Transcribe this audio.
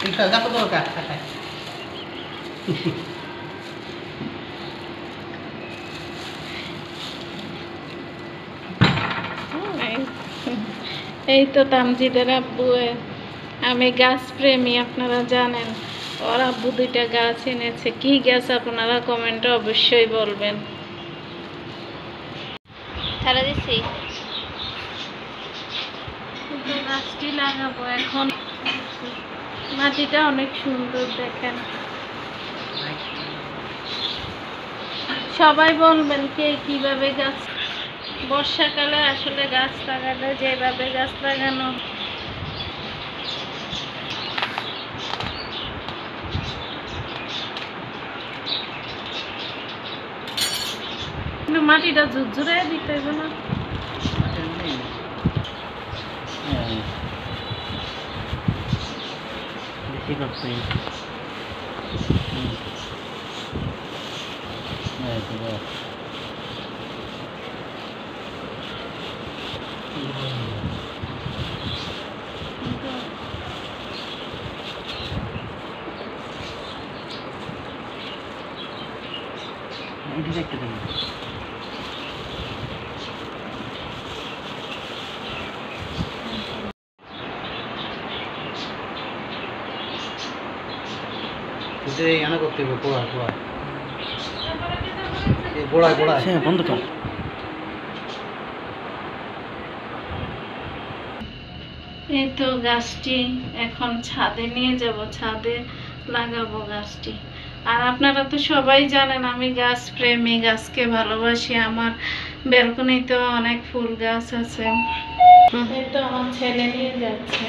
Kita dapat tuh kak. এই তো তামজিদের আব্বু, আমি গাছ প্রেমী আপনারা জানেন। ওর আব্বু 2টা গাছ এনেছে। কি গাছ আপনারা কমেন্টে অবশ্যই বলবেন। ছাড়া দিচ্ছি গাছটি লাগাবো এখন। মাটিটা অনেক সুন্দর দেখেন। সবাই বলবেন কে কিভাবে গাছ, বর্ষাকালে আসলে গাছ লাগালে যেভাবে গাছ লাগানো কিন্তু মাটিটা ঝুরঝুরে দিতে হবে না। বেশি করছি। এদিকে একটা দেবেন। এখানে করতে হবে গোড়া গোড়া গোড়ায় গোড়ায়। হ্যাঁ বন্ধ কর। এই তো গাছটি এখন ছাদে নিয়ে যাব, ছাদে লাগাবো গাছটি। আর আপনারা তো সবাই জানেন আমি গাছ প্রেমী, গাছকে ভালোবাসি। আমার ব্যালকনিতে অনেক ফুল গাছ আছে। এই তো আমার ছেলে নিয়ে যাচ্ছে।